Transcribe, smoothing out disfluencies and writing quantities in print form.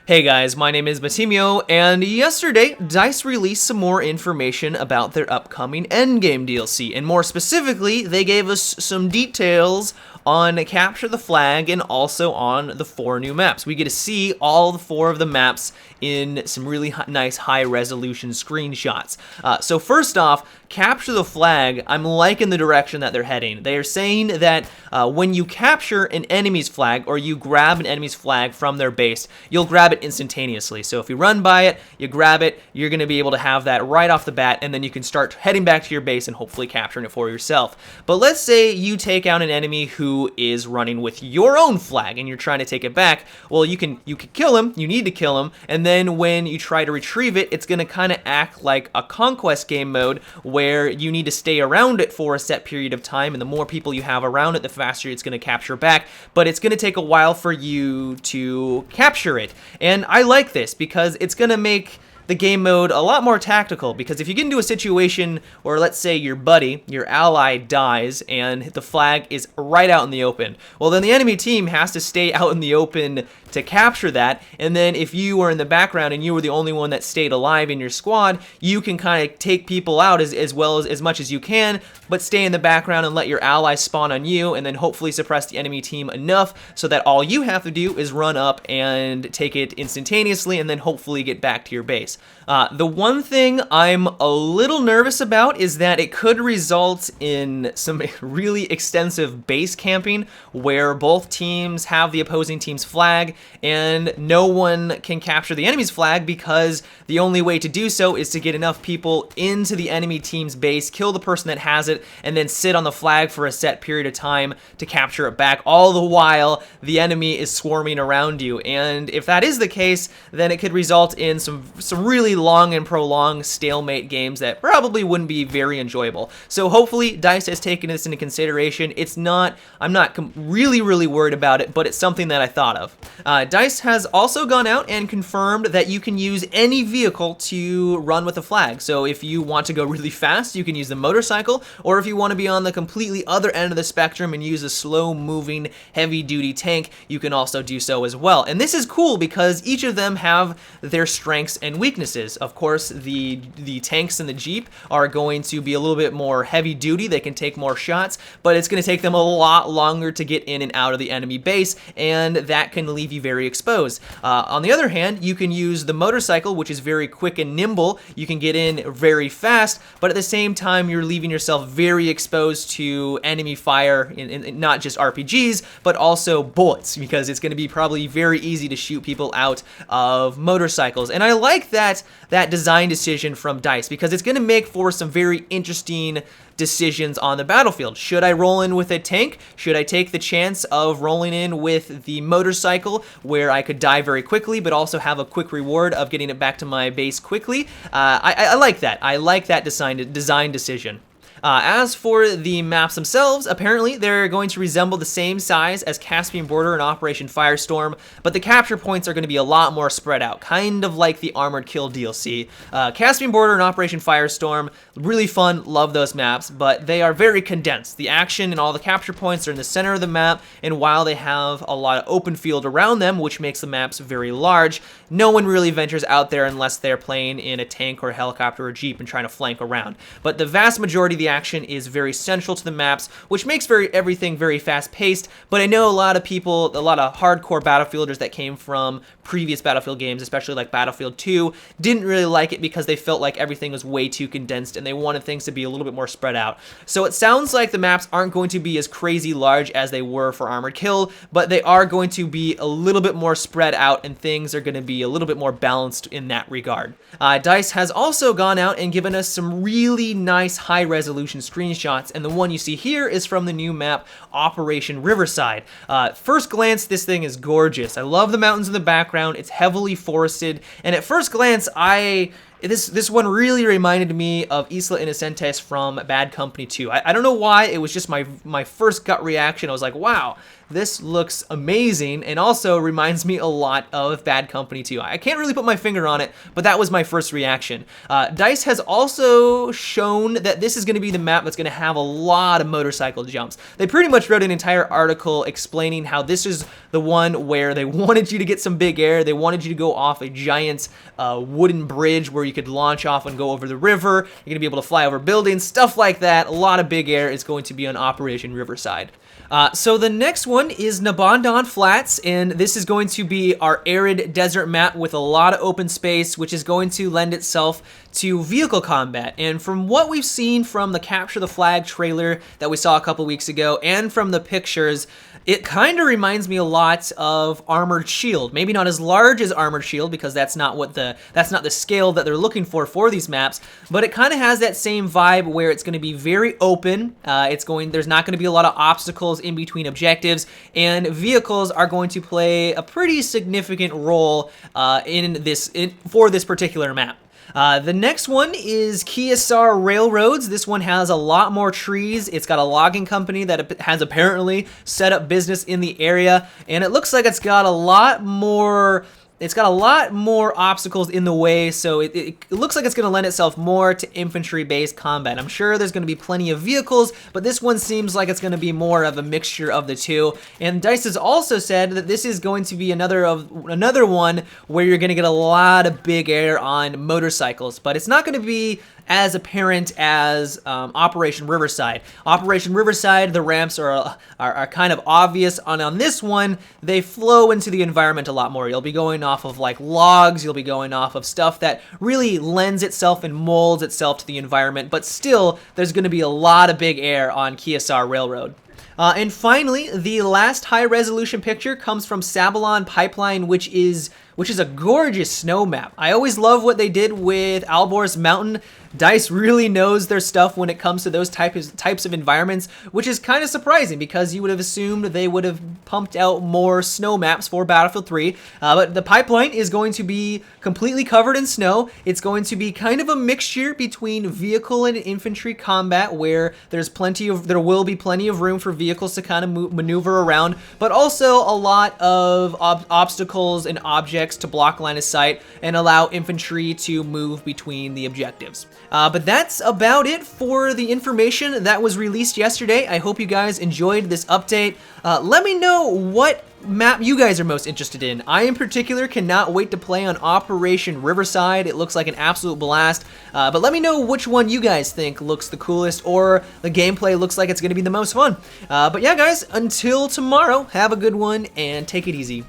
Hey guys, my name is Matimio, and yesterday, DICE released some more information about their upcoming endgame DLC, and more specifically, they gave us some details on Capture the Flag and also on the 4 new maps. We get to see all the 4 of the maps in some really nice high-resolution screenshots. So first off, Capture the Flag, I'm liking the direction that they're heading. They are saying that when you capture an enemy's flag, or you grab an enemy's flag from their base, you'll grab it instantaneously. So if you run by it, you grab it, you're going to be able to have that right off the bat, and then you can start heading back to your base and hopefully capturing it for yourself. But let's say you take out an enemy who is running with your own flag and you're trying to take it back. Well, you can kill him, you need to kill him, and then when you try to retrieve it, it's going to kind of act like a conquest game mode where you need to stay around it for a set period of time, and the more people you have around it, the faster it's going to capture back, but it's going to take a while for you to capture it. And I like this because it's going to make the game mode a lot more tactical, because if you get into a situation where, let's say, your buddy, your ally, dies and the flag is right out in the open, well, then the enemy team has to stay out in the open to capture that, and then if you were in the background and you were the only one that stayed alive in your squad, you can kind of take people out as well as much as you can, but stay in the background and let your allies spawn on you, and then hopefully suppress the enemy team enough so that all you have to do is run up and take it instantaneously, and then hopefully get back to your base. The one thing I'm a little nervous about is that it could result in some really extensive base camping where both teams have the opposing team's flag and no one can capture the enemy's flag, because the only way to do so is to get enough people into the enemy team's base, kill the person that has it, and then sit on the flag for a set period of time to capture it back, all the while the enemy is swarming around you. And if that is the case, then it could result in some really long and prolonged stalemate games that probably wouldn't be very enjoyable. So hopefully DICE has taken this into consideration. I'm not really worried about it, but it's something that I thought of. DICE has also gone out and confirmed that you can use any vehicle to run with a flag. So if you want to go really fast, you can use the motorcycle, or if you want to be on the completely other end of the spectrum and use a slow-moving, heavy-duty tank, you can also do so as well. And this is cool because each of them have their strengths and weaknesses. Of course, the tanks and the Jeep are going to be a little bit more heavy-duty. They can take more shots, but it's going to take them a lot longer to get in and out of the enemy base, and that can leave you very exposed. On the other hand, you can use the motorcycle, which is very quick and nimble. You can get in very fast, but at the same time, you're leaving yourself very exposed to enemy fire, in not just RPGs, but also bullets, because it's going to be probably very easy to shoot people out of motorcycles. And I like that design decision from DICE, because it's going to make for some very interesting decisions on the battlefield. Should I roll in with a tank? Should I take the chance of rolling in with the motorcycle, where I could die very quickly but also have a quick reward of getting it back to my base quickly? I like that. I like that design decision. As for the maps themselves, apparently they're going to resemble the same size as Caspian Border and Operation Firestorm, but the capture points are going to be a lot more spread out, kind of like the Armored Kill DLC. Caspian Border and Operation Firestorm, really fun, love those maps, but they are very condensed. The action and all the capture points are in the center of the map, and while they have a lot of open field around them, which makes the maps very large, no one really ventures out there unless they're playing in a tank or a helicopter or a Jeep and trying to flank around. But the vast majority of the action is very central to the maps, which makes everything very fast-paced. But I know a lot of people, a lot of hardcore Battlefielders that came from previous Battlefield games, especially like Battlefield 2, didn't really like it because they felt like everything was way too condensed and they wanted things to be a little bit more spread out. So it sounds like the maps aren't going to be as crazy large as they were for Armored Kill, but they are going to be a little bit more spread out, and things are going to be a little bit more balanced in that regard. DICE has also gone out and given us some really nice high-resolution screenshots, and the one you see here is from the new map, Operation Riverside. First glance, this thing is gorgeous. I love the mountains in the background. It's heavily forested, and at first glance, this one really reminded me of Isla Inocentes from Bad Company 2. I don't know why, it was just my first gut reaction. I was like, wow, this looks amazing and also reminds me a lot of Bad Company 2. I can't really put my finger on it, but that was my first reaction. DICE has also shown that this is going to be the map that's going to have a lot of motorcycle jumps. They pretty much wrote an entire article explaining how this is the one where they wanted you to get some big air. They wanted you to go off a giant wooden bridge where you could launch off and go over the river. You're going to be able to fly over buildings, stuff like that. A lot of big air is going to be on Operation Riverside. So the next one is Nabondon Flats, and this is going to be our arid desert map with a lot of open space, which is going to lend itself to vehicle combat. And from what we've seen from the Capture the Flag trailer that we saw a couple weeks ago, and from the pictures, it kind of reminds me a lot of Armored Shield. Maybe not as large as Armored Shield, because that's not the scale that they're looking for these maps, but it kind of has that same vibe where it's going to be very open. There's not going to be a lot of obstacles in between objectives, and vehicles are going to play a pretty significant role for this particular map. The next one is Kasar Railroads. This one has a lot more trees. It's got a logging company that has apparently set up business in the area, and it looks like it's got a lot more obstacles in the way, so it looks like it's going to lend itself more to infantry-based combat. I'm sure there's going to be plenty of vehicles, but this one seems like it's going to be more of a mixture of the two. And DICE has also said that this is going to be another one where you're going to get a lot of big air on motorcycles, but it's not going to be as apparent as Operation Riverside. Operation Riverside, the ramps are kind of obvious, and on this one, they flow into the environment a lot more. You'll be going off of like logs, you'll be going off of stuff that really lends itself and molds itself to the environment, but still, there's going to be a lot of big air on Kasar Railroad. And finally, the last high-resolution picture comes from Sabalon Pipeline, which is a gorgeous snow map. I always love what they did with Alborz Mountain. DICE really knows their stuff when it comes to those types of environments, which is kind of surprising because you would have assumed they would have pumped out more snow maps for Battlefield 3. But the pipeline is going to be completely covered in snow. It's going to be kind of a mixture between vehicle and infantry combat, where there will be plenty of room for vehicles to kind of maneuver around, but also a lot of obstacles and objects to block line of sight and allow infantry to move between the objectives. But that's about it for the information that was released yesterday. I hope you guys enjoyed this update. Let me know what map you guys are most interested in. I in particular cannot wait to play on Operation Riverside. It looks like an absolute blast. But let me know which one you guys think looks the coolest, or the gameplay looks like it's going to be the most fun. But yeah, guys, until tomorrow, have a good one and take it easy.